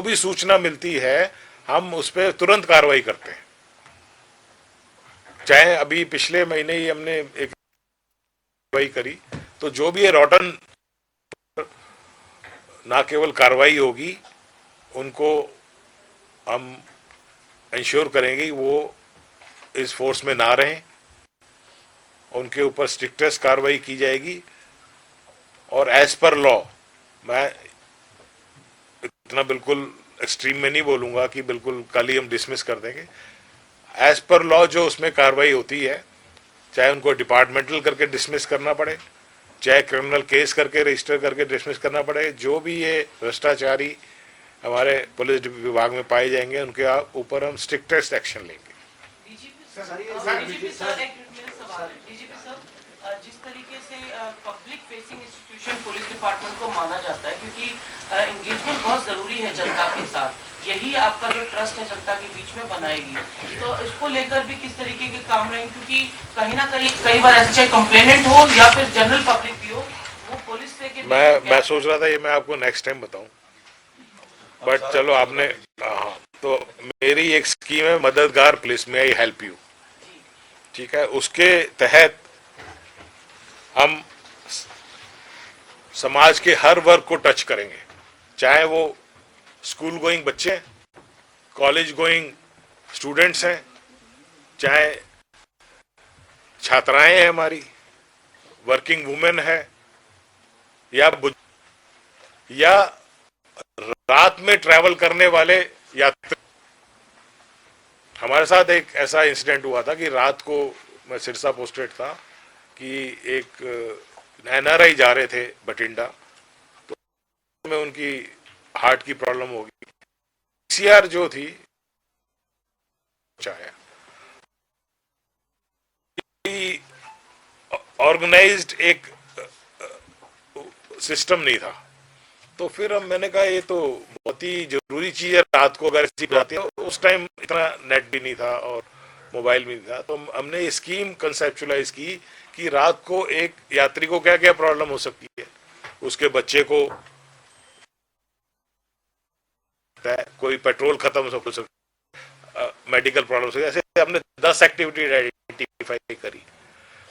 भी सूचना मिलती है हम उस पर तुरंत कार्रवाई करते हैं। चाहे अभी पिछले महीने ही हमने एक कार्रवाई करी, तो जो भी ये रॉटन, ना केवल कार्रवाई होगी, उनको हम इंश्योर करेंगे कि वो इस फोर्स में ना रहें, उनके ऊपर स्ट्रिक्टेस्ट कार्रवाई की जाएगी। और एज पर लॉ, मैं इतना बिल्कुल एक्सट्रीम में नहीं बोलूंगा कि बिल्कुल कल ही हम डिसमिस कर देंगे। एज पर लॉ जो उसमें कार्रवाई होती है, चाहे उनको डिपार्टमेंटल करके डिसमिस करना पड़े, चाहे क्रिमिनल केस करके रजिस्टर करके डिसमिस करना पड़े, जो भी ये भ्रष्टाचारी हमारे पुलिस विभाग में पाए जाएंगे उनके ऊपर हम स्ट्रिक्टेस्ट एक्शन लेंगे। डीजीपी सर, एक मेरा सवाल है। डीजीपी सर, जिस तरीके से public facing institution police department को माना जाता है, क्योंकि एंगेजमेंट बहुत जरूरी है जनता के साथ, यही आपका जो ट्रस्ट है जनता के बीच में बनाएगी, तो इसको लेकर भी किस तरीके के काम रहेंगे? क्योंकि कहीं ना कहीं कई बार ऐसे, चाहे कंप्लेनेंट हो या फिर जनरल पब्लिक भी हो, वो पुलिस से मैं सोच रहा था ये मैं आपको नेक्स्ट टाइम बताऊं, बट चलो आपने, हाँ, तो मेरी एक स्कीम है मददगार पुलिस में, आई हेल्प यू, ठीक है। उसके तहत हम समाज के हर वर्ग को टच करेंगे, चाहे वो स्कूल गोइंग बच्चे हैं, कॉलेज गोइंग स्टूडेंट्स हैं, चाहे छात्राएं हैं हमारी, वर्किंग वुमेन है, या रात में ट्रैवल करने वाले यात्री। हमारे साथ एक ऐसा इंसिडेंट हुआ था कि रात को, मैं सिरसा पोस्टेड था, कि एक एनआरआई जा रहे थे बठिंडा, तो में उनकी हार्ट की प्रॉब्लम हो गई। पीसीआर जो थी चाहे ऑर्गेनाइज्ड एक सिस्टम नहीं था, तो फिर मैंने कहा ये तो बहुत ही जरूरी चीज है, रात को अगर ऐसी जाती है, उस टाइम इतना नेट भी नहीं था और मोबाइल भी नहीं था, तो हमने ये स्कीम कंसेप्चुलाइज की कि रात को एक यात्री को क्या क्या प्रॉब्लम हो सकती है, उसके बच्चे को कोई पेट्रोल खत्म हो सकता, मेडिकल प्रॉब्लम हो सकती, ऐसे हमने 10 एक्टिविटी आइडेंटिफाई करी,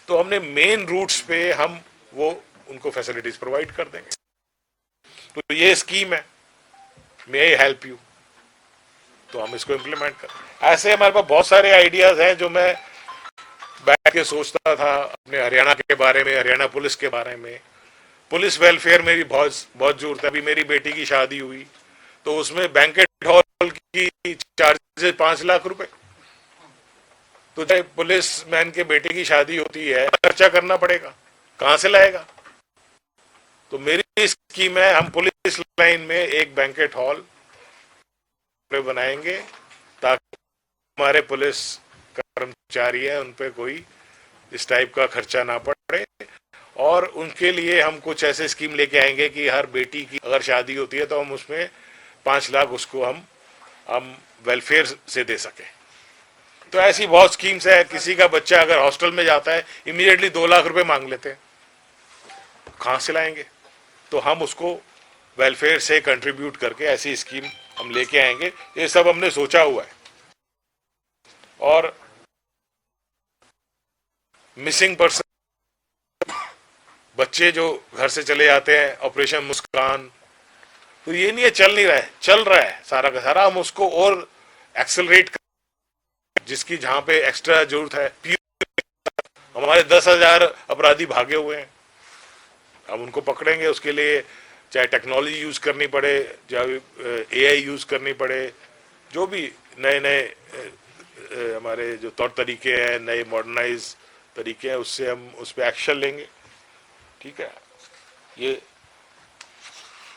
तो हमने मेन रूट्स पे हम वो उनको फैसिलिटीज प्रोवाइड कर देंगे। तो ये स्कीम है, मे आई हेल्प यू, तो हम इसको इम्प्लीमेंट कर। ऐसे हमारे पास बहुत सारे आइडियाज हैं जो मैं बैठ के सोचता था अपने हरियाणा के बारे में, हरियाणा पुलिस के बारे में। पुलिस वेलफेयर में भी बहुत बहुत जरूरत है। अभी मेरी बेटी की शादी हुई, तो उसमें बैंकेट हॉल की चार्जेस 5 लाख रुपए, तो चाहे पुलिस मैन के बेटे की शादी होती है, खर्चा करना पड़ेगा, कहां से लाएगा? तो मेरी स्कीम है, हम पुलिस लाइन में एक बैंकेट हॉल बनाएंगे ताकि हमारे पुलिस कर्मचारी है उन पे कोई इस टाइप का खर्चा ना पड़े। और उनके लिए हम कुछ ऐसे स्कीम लेके आएंगे कि हर बेटी की अगर शादी होती है तो हम उसमें 5 लाख उसको हम वेलफेयर से दे सके। तो ऐसी बहुत स्कीम्स है। किसी का बच्चा अगर हॉस्टल में जाता है, इमीडिएटली 2 लाख रुपए मांग लेते हैं, कहां से लाएंगे? तो हम उसको वेलफेयर से कंट्रीब्यूट करके ऐसी स्कीम हम लेके आएंगे। ये सब हमने सोचा हुआ है। और मिसिंग पर्सन बच्चे जो घर से चले जाते हैं, ऑपरेशन मुस्कान, तो ये नहीं है चल नहीं रहा है, चल रहा है सारा का सारा। हम उसको और एक्सेलरेट कर, जिसकी जहां पे एक्स्ट्रा जरूरत है। हमारे 10,000 अपराधी भागे हुए हैं, हम उनको पकड़ेंगे। उसके लिए चाहे टेक्नोलॉजी यूज करनी पड़े, चाहे एआई यूज करनी पड़े, जो भी नए नए हमारे जो तौर तरीके हैं, नए मॉडर्नाइज तरीके हैं, उससे हम उस पर एक्शन लेंगे। ठीक है, ये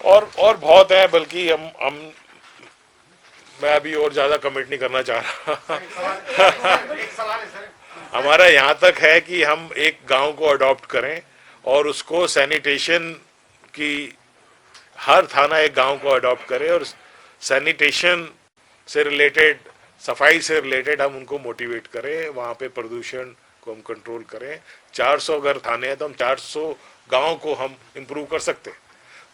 और बहुत है, बल्कि हम मैं अभी और ज्यादा कमिट नहीं करना चाह रहा। हमारा यहाँ तक है कि हम एक गांव को अडॉप्ट करें और उसको सैनिटेशन की, हर थाना एक गांव को अडॉप्ट करे और सैनिटेशन से रिलेटेड, सफाई से रिलेटेड हम उनको मोटिवेट करें, वहां पे प्रदूषण को हम कंट्रोल करें। 400 अगर थाने हैं तो हम 400 गांव को हम इंप्रूव कर सकते हैं।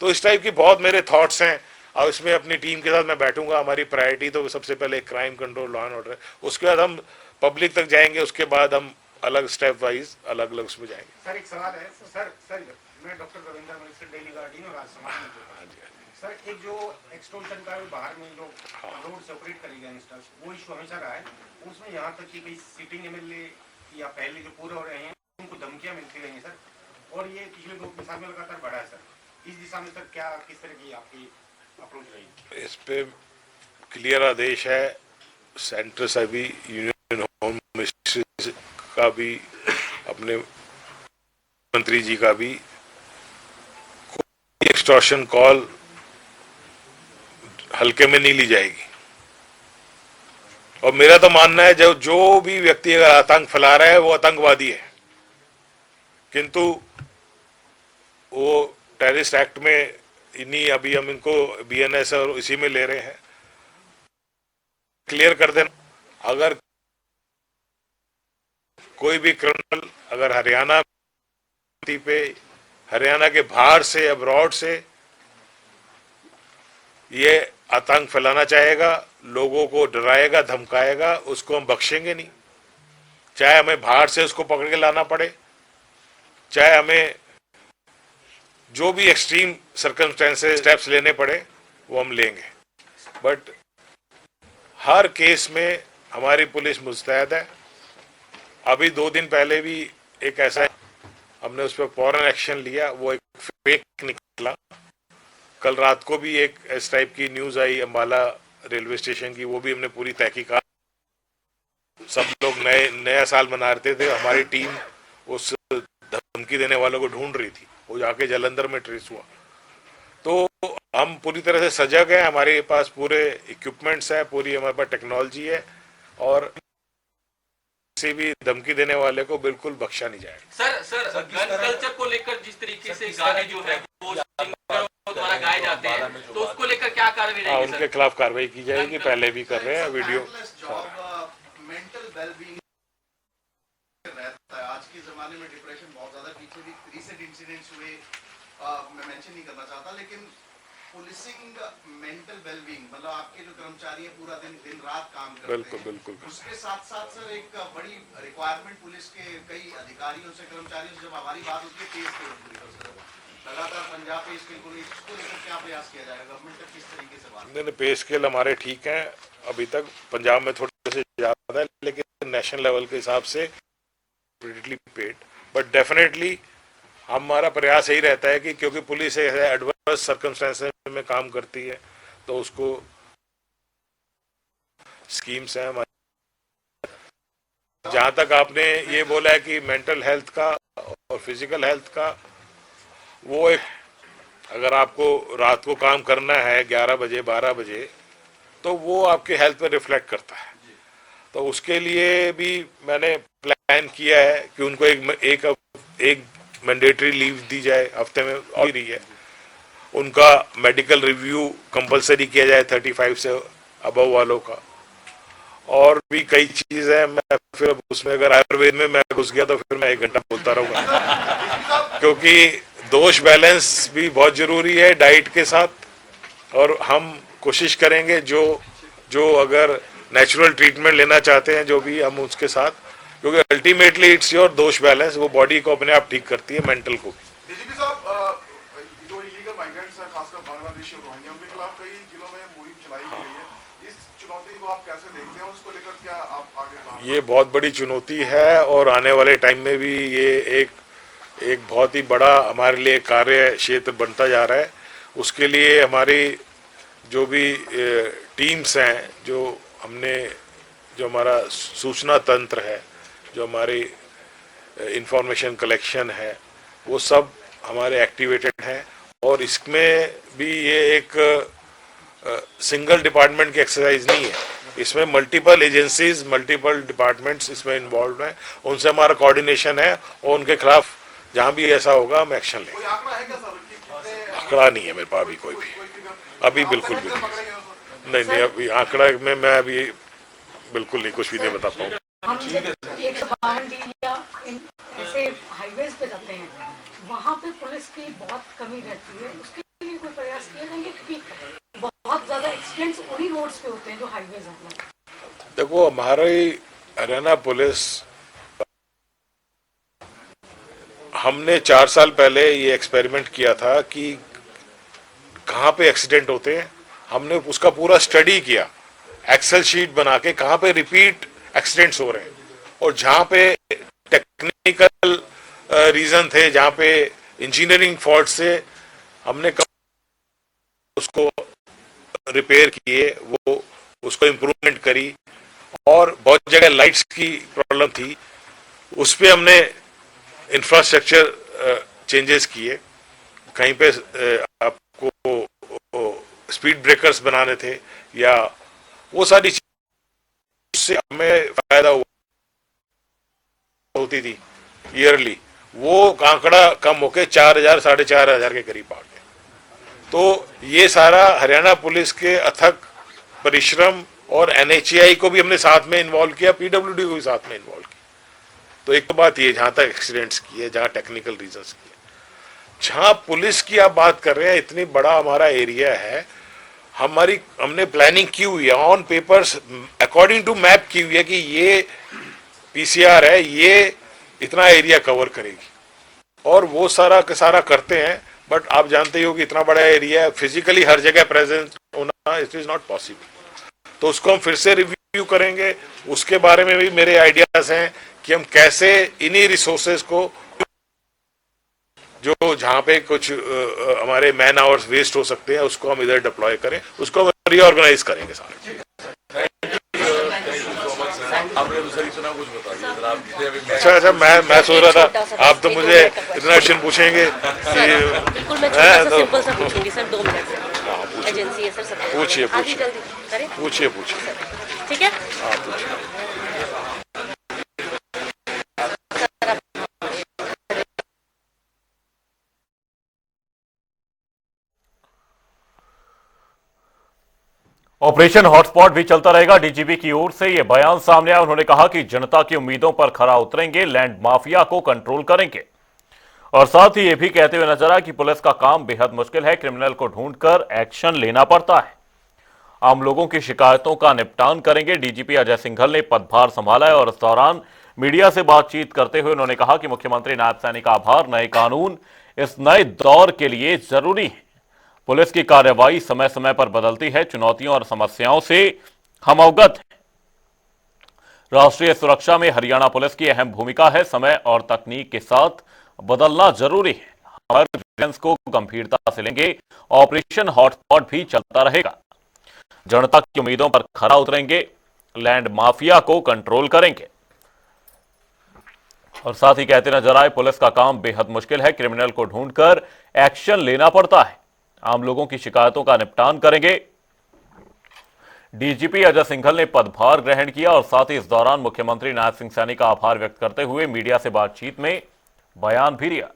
तो इस टाइप की बहुत मेरे थॉट्स हैं। और इसमें अपनी टीम के साथ मैं बैठूंगा। हमारी प्रायोरिटी तो सबसे पहले crime control, law and order है, उसके बाद हम पब्लिक तक जाएंगे, उसके बाद हम अलग स्टेप वाइज अलग अलग उसमें जाएंगे। सर एक सवाल है सर मैं डॉक्टर रविंद्र मिश्र, डेली गार्डियन और आज समाज में हाँ जी, हाँ जी। सर एक जो एक्सटोर्शन का बाहर में लोग रोड से ऑपरेट करी गैंगस्टर्स, वो इशू हमेशा रहा है। उसमें यहाँ तक कि कई सिटिंग एमएलए या पहले जो पूरे हो रहे हैं उनको धमकियां मिलती रही हैं सर, और ये पिछले 2-3 साल में लगातार बढ़ा है सर। इस दिशा में सर क्या किस तरह की आपकी अप्रोच रही? इस पे क्लियर आदेश है सेंटर से भी, यूनियन होम मिनिस्ट्री का भी, अपने मंत्री जी का भी। कोई एक्सटॉर्शन कॉल हल्के में नहीं ली जाएगी। और मेरा तो मानना है जो भी व्यक्ति अगर आतंक फैला रहा है वो आतंकवादी है, किंतु वो टेररिस्ट एक्ट में इन्हीं, अभी हम इनको बीएनएस और इसी में ले रहे हैं। क्लियर कर देना, अगर कोई भी क्रिमिनल अगर हरियाणा पे, हरियाणा के बाहर से, अब्रॉड से ये आतंक फैलाना चाहेगा, लोगों को डराएगा, धमकाएगा, उसको हम बख्शेंगे नहीं। चाहे हमें बाहर से उसको पकड़ के लाना पड़े, चाहे हमें जो भी एक्सट्रीम सर्कमस्टेंसेस स्टेप्स लेने पड़े वो हम लेंगे। बट हर केस में हमारी पुलिस मुस्तैद है। अभी 2 दिन पहले भी एक ऐसा, हमने उस पर फौरन एक्शन लिया, वो एक फेक निकला। कल रात को भी एक इस टाइप की न्यूज आई अंबाला रेलवे स्टेशन की, वो भी हमने पूरी तहकीकात। सब लोग नया साल मना रहे थे, हमारी टीम उस धमकी देने वालों को ढूंढ रही थी, वो जाके जालंधर में ट्रेस हुआ। तो हम पूरी तरह से सजग हैं, हमारे पास पूरे इक्विपमेंट्स है, पूरी हमारे पास टेक्नोलॉजी है, और किसी भी धमकी देने वाले को बिल्कुल बख्शा नहीं जाएगा। सर गन कल्चर को लेकर जिस तरीके से गाने जो है वो द्वारा गाए जाते हैं, तो उसको लेकर क्या कार्रवाई रहेगी? उनके खिलाफ कार्रवाई की जाएगी, पहले भी कर रहे हैं वीडियो। मेंटल वेलबींग रहता है आज के जमाने में, डिप्रेशन बहुत ज्यादा। पीछे भी रीसेंट इंसिडेंट्स हुए, मैं मेंशन नहीं करना चाहता, लेकिन पुलिसिंग मेंटल वेलबींग, मतलब आपके जो कर्मचारी है पूरा दिन रात काम करते हैं, बिल्कुल। उसके साथ साथ सर एक बड़ी रिक्वायरमेंट पुलिस के कई अधिकारियों से, कर्मचारियों से जब हमारी बात होती है पे स्केल, लगातार पंजाब पे स्केल को लेकर क्या प्रयास किया जाएगा? गवर्नमेंट तक किस तरीके से बात? नहीं, पे स्केल हमारे ठीक है अभी तक, पंजाब में थोड़े से ज्यादा है, लेकिन नेशनल लेवल के हिसाब से पेड। बट डेफिनेटली हमारा प्रयास यही रहता है कि क्योंकि पुलिस एडवर्स सर्कमस्टेंसेस में काम करती है, तो उसको स्कीम्स हैं हमारी। जहां तक आपने ये बोला है कि मेंटल हेल्थ का और फिजिकल हेल्थ का, वो एक, अगर आपको रात को काम करना है 11 बजे 12 बजे, तो वो आपके हेल्थ पे रिफ्लेक्ट करता है। तो उसके लिए भी मैंने प्लान किया है कि उनको एक मैंडेटरी लीव दी जाए हफ्ते में, और रही है उनका मेडिकल रिव्यू कंपलसरी किया जाए 35 से अबव वालों का, और भी कई चीजें हैं। मैं फिर उसमें अगर आयुर्वेद में मैं घुस गया तो फिर मैं 1 घंटा बोलता रहूंगा, क्योंकि दोष बैलेंस भी बहुत जरूरी है डाइट के साथ, और हम कोशिश करेंगे जो अगर नेचुरल ट्रीटमेंट लेना चाहते हैं, जो भी हम उसके साथ, क्योंकि अल्टीमेटली इट्स योर दोष बैलेंस, वो बॉडी को अपने आप ठीक करती है, मेंटल को भी। डीजीपी साहब, जो इलीगल माइग्रेंट्स हैं, खासकर बांग्लादेशी और रोहिंग्या, उनके खिलाफ कई जिलों में मुहिम चलाई गई है। इस चुनौती को आप कैसे देखते हैं, उसको लेकर क्या आप आगे? ये बहुत बड़ी चुनौती है, और आने वाले टाइम में भी ये एक बहुत ही बड़ा हमारे लिए कार्य क्षेत्र बनता जा रहा है। उसके लिए हमारी जो भी टीम्स हैं, जो हमारा सूचना तंत्र है, जो हमारी इंफॉर्मेशन कलेक्शन है, वो सब हमारे एक्टिवेटेड हैं। और इसमें भी ये एक सिंगल डिपार्टमेंट की एक्सरसाइज नहीं है, इसमें मल्टीपल एजेंसीज, मल्टीपल डिपार्टमेंट्स इसमें इन्वॉल्व हैं, उनसे हमारा कोऑर्डिनेशन है, और उनके खिलाफ जहां भी ऐसा होगा हम एक्शन लेंगे। आंकड़ा नहीं है मेरे पास अभी कोई भी, अभी बिल्कुल भी नहीं, अभी आंकड़ा में मैं अभी बिल्कुल नहीं, कुछ भी नहीं बता पाऊँ। हम जब 152 या ऐसे हाईवेज पे जाते हैं, वहाँ पे पुलिस की बहुत कमी रहती है, उसके लिए कोई प्रयास किए जाएंगे? क्योंकि ज्यादा एक्सीडेंट्स उन्हीं रोड्स पे होते हैं जो हाईवेज हैं। देखो, हमारी हरियाणा पुलिस, हमने 4 साल पहले ये एक्सपेरिमेंट किया था कि कहाँ पे एक्सीडेंट होते हैं। हमने उसका पूरा स्टडी किया, एक्सेल शीट बना के कहाँ पे रिपीट एक्सीडेंट्स हो रहे हैं, और जहाँ पे टेक्निकल रीजन थे, जहाँ पे इंजीनियरिंग फॉल्ट से हमने उसको रिपेयर किए, वो उसको इम्प्रूवमेंट करी। और बहुत जगह लाइट्स की प्रॉब्लम थी, उस पे हमने इंफ्रास्ट्रक्चर चेंजेस किए। कहीं पे आपको स्पीड ब्रेकर्स बनाने थे, या वो सारी चीज़ से हमें फायदा होती थी ईयरली। वो कांकड़ा कम होके 4,000 4,500 के करीब आ गए। तो ये सारा हरियाणा पुलिस के अथक परिश्रम, और NHAI को भी हमने साथ में इन्वॉल्व किया, PWD को भी साथ में इन्वॉल्व किया। तो एक तो बात ये, जहां तक एक्सीडेंट्स की है, जहां टेक्निकल रीजंस की है। जहां पुलिस की आप बात कर रहे हैं, इतनी बड़ा हमारा एरिया है, हमने प्लानिंग की हुई है, on papers according to map की हुई है कि ये PCR है, ये इतना एरिया कवर करेगी, और वो सारा का सारा करते हैं। बट आप जानते ही हो कि इतना बड़ा एरिया है, फिजिकली हर जगह प्रेजेंट होना इट इज नॉट पॉसिबल। तो उसको हम फिर से रिव्यू करेंगे। उसके बारे में भी मेरे आइडियाज हैं कि हम कैसे इन्हीं रिसोर्सेज को, जो जहां पे कुछ हमारे मैन आवर्स वेस्ट हो सकते हैं, उसको हम इधर डिप्लॉय करें, उसको हम रीऑर्गेनाइज करेंगे सारे। आपने दूसरी सुना, कुछ बताइए। अच्छा, मैं सोच रहा था आप तो मुझे इतना क्वेश्चन पूछेंगे कि बिल्कुल, मैं छोटा सा सिंपल सा पूछूंगी सर, 2 मिनट से। एजेंसी है सर, सब पूछिए आगे जल्दी करें, पूछिए। ठीक है। हाँ, पूछिए। ऑपरेशन हॉटस्पॉट भी चलता रहेगा। डीजीपी की ओर से यह बयान सामने आया। उन्होंने कहा कि जनता की उम्मीदों पर खरा उतरेंगे, लैंड माफिया को कंट्रोल करेंगे, और साथ ही यह भी कहते हुए नजर आया कि पुलिस का काम बेहद मुश्किल है, क्रिमिनल को ढूंढकर एक्शन लेना पड़ता है, आम लोगों की शिकायतों का निपटान करेंगे। डीजीपी अजय सिंघल ने पदभार संभाला है, और इस दौरान मीडिया से बातचीत करते हुए उन्होंने कहा कि मुख्यमंत्री नायब सैनिक का आभार, नए कानून इस नए दौर के लिए जरूरी है। पुलिस की कार्रवाई समय समय पर बदलती है, चुनौतियों और समस्याओं से हम अवगत हैं। राष्ट्रीय सुरक्षा में हरियाणा पुलिस की अहम भूमिका है, समय और तकनीक के साथ बदलना जरूरी है। हर विजिलेंस को गंभीरता से लेंगे, ऑपरेशन हॉटस्पॉट भी चलता रहेगा, जनता की उम्मीदों पर खरा उतरेंगे, लैंड माफिया को कंट्रोल करेंगे, और साथ ही कहते नजर आए पुलिस का काम बेहद मुश्किल है, क्रिमिनल को ढूंढकर एक्शन लेना पड़ता है, आम लोगों की शिकायतों का निपटान करेंगे। डीजीपी अजय सिंघल ने पदभार ग्रहण किया, और साथ ही इस दौरान मुख्यमंत्री नायब सिंह सैनी का आभार व्यक्त करते हुए मीडिया से बातचीत में बयान भी दिया।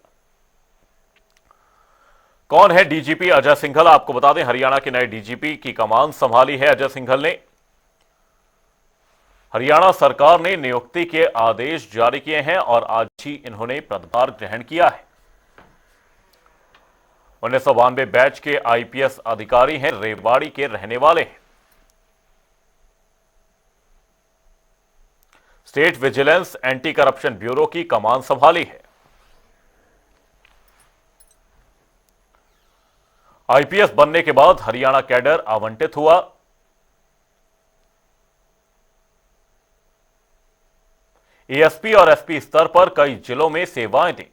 कौन है डीजीपी अजय सिंघल? आपको बता दें, हरियाणा के नए डीजीपी की कमान संभाली है अजय सिंघल ने। हरियाणा सरकार ने नियुक्ति के आदेश जारी किए हैं, और आज ही इन्होंने पदभार ग्रहण किया है। 1992 बैच के आईपीएस अधिकारी हैं, रेवाड़ी के रहने वाले हैं। State vigilance anti corruption bureau की कमान संभाली है। आईपीएस बनने के बाद हरियाणा कैडर आवंटित हुआ। एएसपी और एसपी स्तर पर कई जिलों में सेवाएं दी।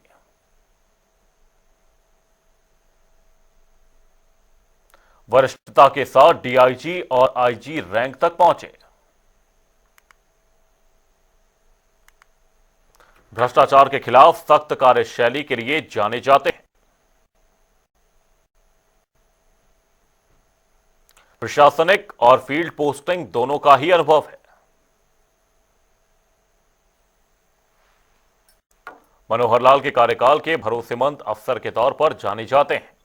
वरिष्ठता के साथ डीआईजी और आईजी रैंक तक पहुंचे। भ्रष्टाचार के खिलाफ सख्त कार्यशैली के लिए जाने जाते हैं। प्रशासनिक और फील्ड पोस्टिंग दोनों का ही अनुभव है। मनोहर लाल के कार्यकाल के भरोसेमंद अफसर के तौर पर जाने जाते हैं।